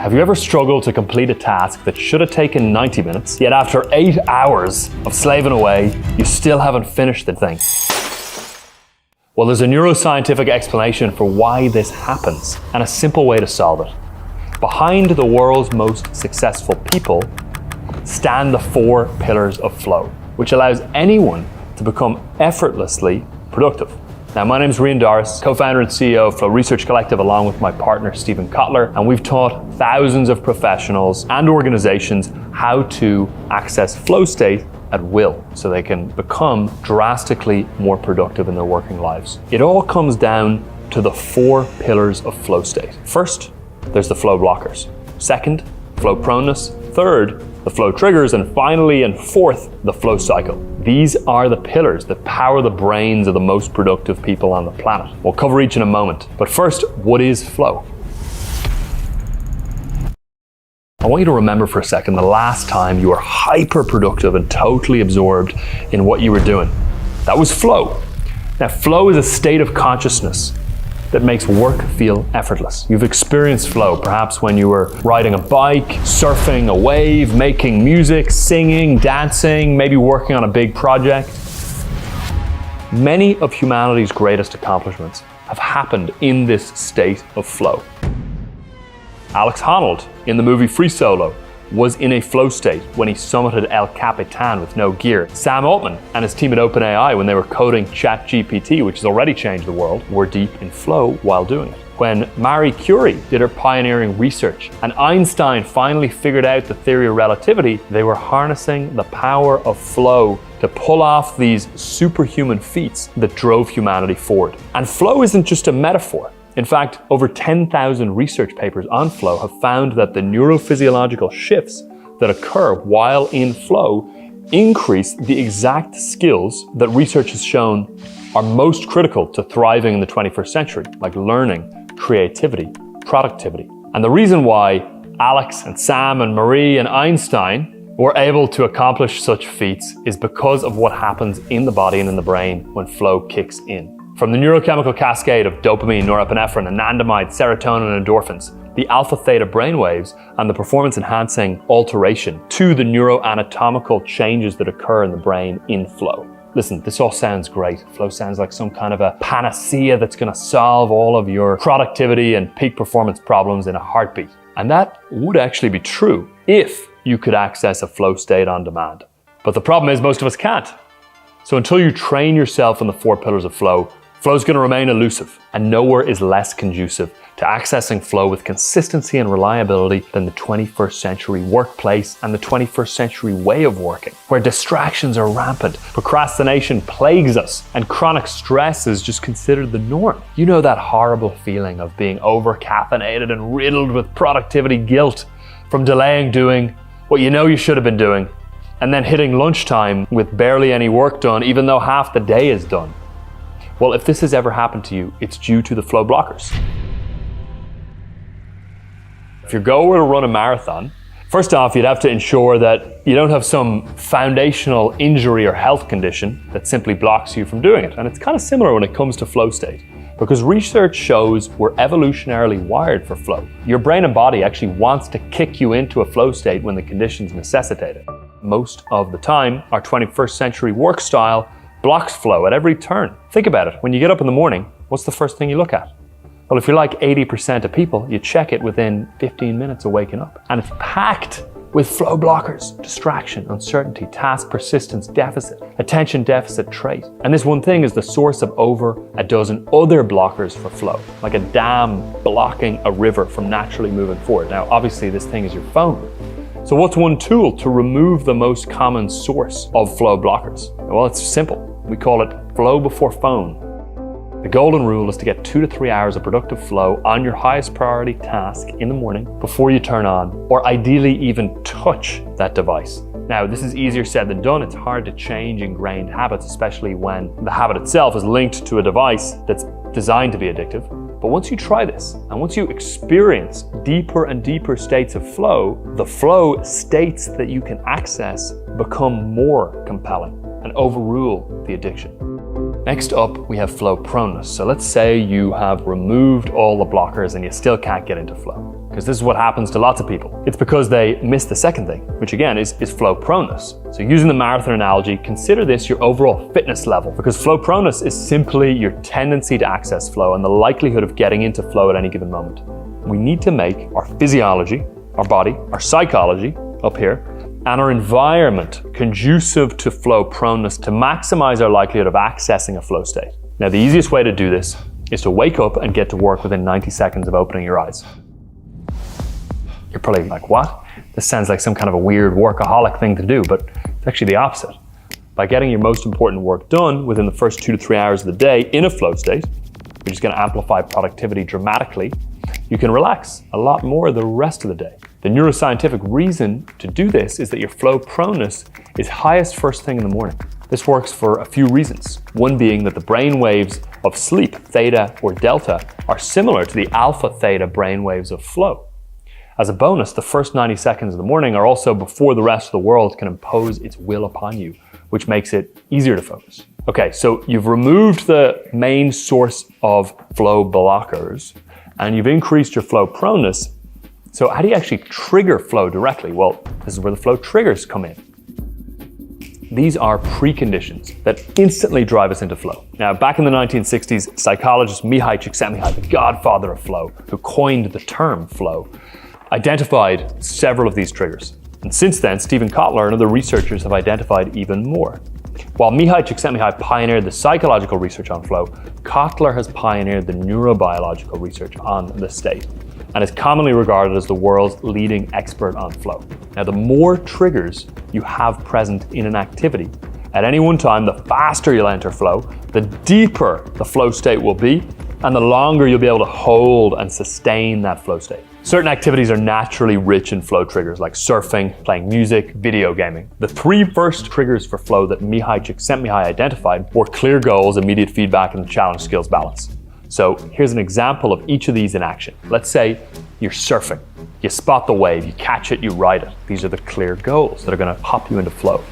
Have you ever struggled to complete a task that should have taken 90 minutes, yet after 8 hours of slaving away, you still haven't finished the thing? Well, there's a neuroscientific explanation for why this happens, and a simple way to solve it. Behind the world's most successful people stand the 4 pillars of flow, which allows anyone to become effortlessly productive. Now, my name is Rian Doris, co-founder and CEO of Flow Research Collective, along with my partner, Stephen Kotler, and we've taught thousands of professionals and organizations how to access flow state at will so they can become drastically more productive in their working lives. It all comes down to the 4 pillars of flow state. First, there's the flow blockers. Second, flow proneness. Third, the flow triggers. And finally, and fourth, the flow cycle. These are the pillars that power the brains of the most productive people on the planet. We'll cover each in a moment. But first, what is flow? I want you to remember for a second the last time you were hyper productive and totally absorbed in what you were doing. That was flow. Now, flow is a state of consciousness that makes work feel effortless. You've experienced flow, perhaps when you were riding a bike, surfing a wave, making music, singing, dancing, maybe working on a big project. Many of humanity's greatest accomplishments have happened in this state of flow. Alex Honnold in the movie Free Solo was in a flow state when he summited El Capitan with no gear. Sam Altman and his team at OpenAI, when they were coding ChatGPT, which has already changed the world, were deep in flow while doing it. When Marie Curie did her pioneering research and Einstein finally figured out the theory of relativity, they were harnessing the power of flow to pull off these superhuman feats that drove humanity forward. And flow isn't just a metaphor. In fact, over 10,000 research papers on flow have found that the neurophysiological shifts that occur while in flow increase the exact skills that research has shown are most critical to thriving in the 21st century, like learning, creativity, productivity. And the reason why Alex and Sam and Marie and Einstein were able to accomplish such feats is because of what happens in the body and in the brain when flow kicks in. From the neurochemical cascade of dopamine, norepinephrine, anandamide, serotonin, and endorphins, the alpha-theta brainwaves, and the performance-enhancing alteration to the neuroanatomical changes that occur in the brain in flow. Listen, this all sounds great. Flow sounds like some kind of a panacea that's going to solve all of your productivity and peak performance problems in a heartbeat. And that would actually be true if you could access a flow state on demand. But the problem is most of us can't. So until you train yourself in the 4 pillars of flow, flow is going to remain elusive, and nowhere is less conducive to accessing flow with consistency and reliability than the 21st century workplace and the 21st century way of working, where distractions are rampant, procrastination plagues us, and chronic stress is just considered the norm. You know that horrible feeling of being over-caffeinated and riddled with productivity guilt from delaying doing what you know you should have been doing, and then hitting lunchtime with barely any work done, even though half the day is done. Well, if this has ever happened to you, it's due to the flow blockers. If your goal were to run a marathon, first off, you'd have to ensure that you don't have some foundational injury or health condition that simply blocks you from doing it. And it's kind of similar when it comes to flow state, because research shows we're evolutionarily wired for flow. Your brain and body actually wants to kick you into a flow state when the conditions necessitate it. Most of the time, our 21st century work style blocks flow at every turn. Think about it. When you get up in the morning, what's the first thing you look at? Well, if you're like 80% of people, you check it within 15 minutes of waking up. And it's packed with flow blockers: distraction, uncertainty, task persistence deficit, attention deficit trait. And this one thing is the source of over a dozen other blockers for flow, like a dam blocking a river from naturally moving forward. Now, obviously this thing is your phone. So what's one tool to remove the most common source of flow blockers? Well, it's simple. We call it flow before phone. The golden rule is to get 2 to 3 hours of productive flow on your highest priority task in the morning before you turn on, or ideally even touch that device. Now, this is easier said than done. It's hard to change ingrained habits, especially when the habit itself is linked to a device that's designed to be addictive. But once you try this, and once you experience deeper and deeper states of flow, the flow states that you can access become more compelling and overrule the addiction. Next up, we have flow proneness. So let's say you have removed all the blockers and you still can't get into flow. because this is what happens to lots of people. It's because they miss the second thing, which again is flow proneness. So using the marathon analogy, consider this your overall fitness level, because flow proneness is simply your tendency to access flow and the likelihood of getting into flow at any given moment. We need to make our physiology, our body, our psychology up here, and our environment conducive to flow proneness to maximize our likelihood of accessing a flow state. Now, the easiest way to do this is to wake up and get to work within 90 seconds of opening your eyes. You're probably like, what? This sounds like some kind of a weird workaholic thing to do, but it's actually the opposite. By getting your most important work done within the first 2 to 3 hours of the day in a flow state, which is going to amplify productivity dramatically, you can relax a lot more the rest of the day. The neuroscientific reason to do this is that your flow proneness is highest first thing in the morning. This works for a few reasons. One being that the brain waves of sleep, theta or delta, are similar to the alpha theta brain waves of flow. As a bonus, the first 90 seconds of the morning are also before the rest of the world can impose its will upon you, which makes it easier to focus. Okay, so you've removed the main source of flow blockers and you've increased your flow proneness. So how do you actually trigger flow directly? Well, this is where the flow triggers come in. These are preconditions that instantly drive us into flow. Now, back in the 1960s, psychologist Mihai Csikszentmihalyi, the godfather of flow, who coined the term flow, identified several of these triggers. And since then, Stephen Kotler and other researchers have identified even more. While Mihai Csikszentmihalyi pioneered the psychological research on flow, Kotler has pioneered the neurobiological research on the state and is commonly regarded as the world's leading expert on flow. Now, the more triggers you have present in an activity at any one time, the faster you'll enter flow, the deeper the flow state will be, and the longer you'll be able to hold and sustain that flow state. Certain activities are naturally rich in flow triggers, like surfing, playing music, video gaming. The 3 first triggers for flow that Mihai Csikszentmihalyi identified were clear goals, immediate feedback, and the challenge skills balance. So here's an example of each of these in action. Let's say you're surfing. You spot the wave, you catch it, you ride it. These are the clear goals that are going to pop you into flow.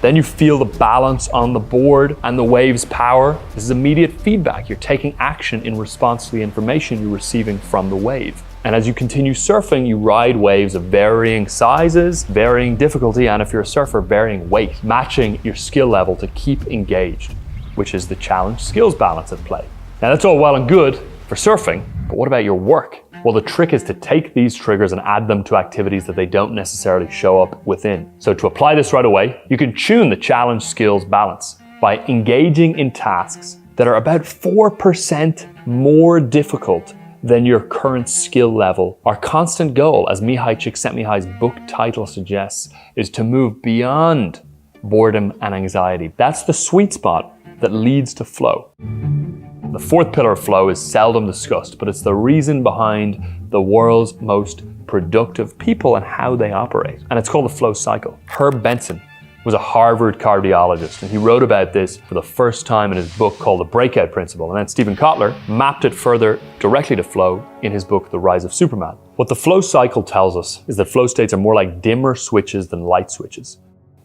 Then you feel the balance on the board and the wave's power. This is immediate feedback. You're taking action in response to the information you're receiving from the wave. And as you continue surfing, you ride waves of varying sizes, varying difficulty, and if you're a surfer, varying weight, matching your skill level to keep engaged, which is the challenge skills balance at play. Now, that's all well and good for surfing, but what about your work? Well, the trick is to take these triggers and add them to activities that they don't necessarily show up within. So to apply this right away, you can tune the challenge skills balance by engaging in tasks that are about 4% more difficult than your current skill level. Our constant goal, as Mihai Csikszentmihalyi's book title suggests, is to move beyond boredom and anxiety. That's the sweet spot that leads to flow. The 4th pillar of flow is seldom discussed, but it's the reason behind the world's most productive people and how they operate. And it's called the flow cycle. Herb Benson was a Harvard cardiologist, and he wrote about this for the first time in his book called The Breakout Principle. And then Stephen Kotler mapped it further directly to flow in his book, The Rise of Superman. What the flow cycle tells us is that flow states are more like dimmer switches than light switches.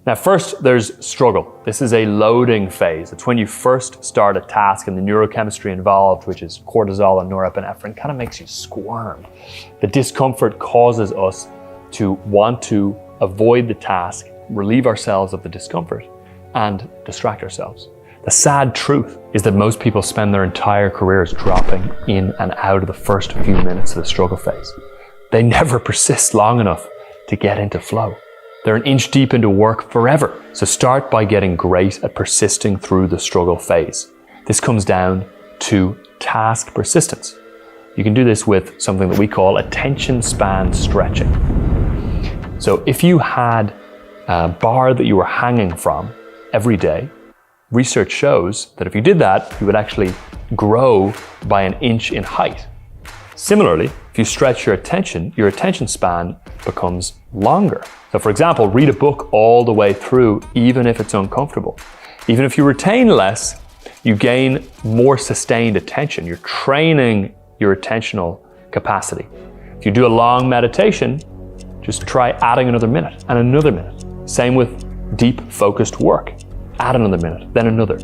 Now, first, there's struggle. This is a loading phase. It's when you first start a task and the neurochemistry involved, which is cortisol and norepinephrine, kind of makes you squirm. The discomfort causes us to want to avoid the task, relieve ourselves of the discomfort, and distract ourselves. The sad truth is that most people spend their entire careers dropping in and out of the first few minutes of the struggle phase. They never persist long enough to get into flow. They're an inch deep into work forever. So start by getting great at persisting through the struggle phase. This comes down to task persistence. You can do this with something that we call attention span stretching. So if you had a bar that you were hanging from every day, research shows that if you did that, you would actually grow by an inch in height. Similarly, if you stretch your attention span becomes longer. So for example, read a book all the way through, even if it's uncomfortable. Even if you retain less, you gain more sustained attention. You're training your attentional capacity. If you do a long meditation, just try adding another minute and another minute. Same with deep focused work. Add another minute, then another.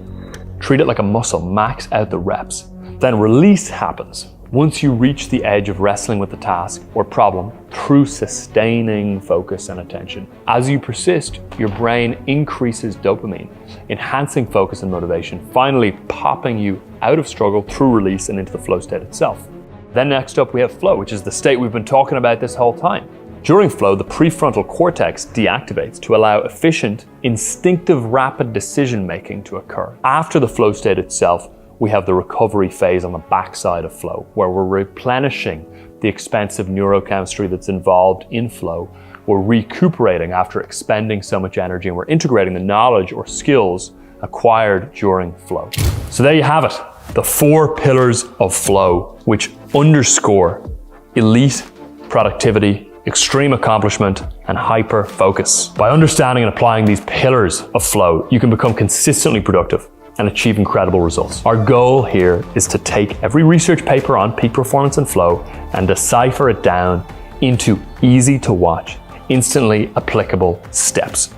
Treat it like a muscle, max out the reps. Then release happens. Once you reach the edge of wrestling with the task or problem through sustaining focus and attention, as you persist, your brain increases dopamine, enhancing focus and motivation, finally popping you out of struggle through release and into the flow state itself. Then next up we have flow, which is the state we've been talking about this whole time. During flow, the prefrontal cortex deactivates to allow efficient, instinctive, rapid decision-making to occur. After the flow state itself, we have the recovery phase on the backside of flow, where we're replenishing the expensive neurochemistry that's involved in flow. We're recuperating after expending so much energy, and we're integrating the knowledge or skills acquired during flow. So there you have it, the 4 pillars of flow, which underscore elite productivity, extreme accomplishment, and hyper focus. By understanding and applying these pillars of flow, you can become consistently productive and achieve incredible results. Our goal here is to take every research paper on peak performance and flow and decipher it down into easy to watch, instantly applicable steps,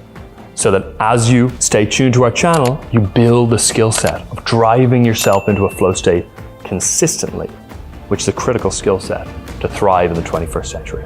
so that as you stay tuned to our channel, you build the skill set of driving yourself into a flow state consistently, which is a critical skill set to thrive in the 21st century.